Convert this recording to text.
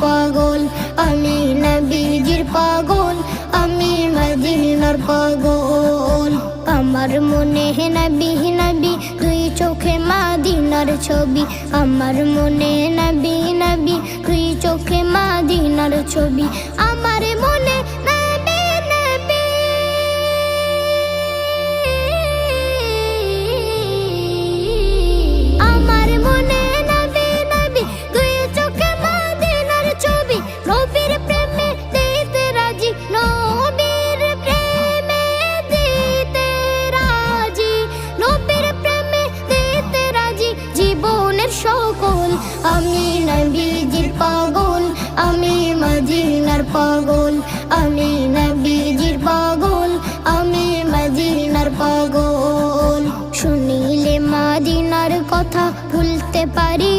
পাগল, আমি নবীজির পাগল, আমি মদিনার পাগল। আমার মনে নবী নবী, দুই চোখে মদিনার ছবি। আমার মনে নবী নবী, দুই চোখে মদিনার ছবি। আমার মনে নবী নবী, আমার মনে নবী নবী, দুই চোখে মদিনার ছবি। নবীর প্রেমে দিতে রাজি, নবীর প্রেমে দিতে রাজি, নবীর প্রেমে দিতে রাজি জীবনের সকল। আমি নবীজির পাগল, আমি মদিনার পাগল, আমি নবীজির পাগল, আমি মদিনার পাগল। শুনিলে মদিনার কথা ভুলতে পারি।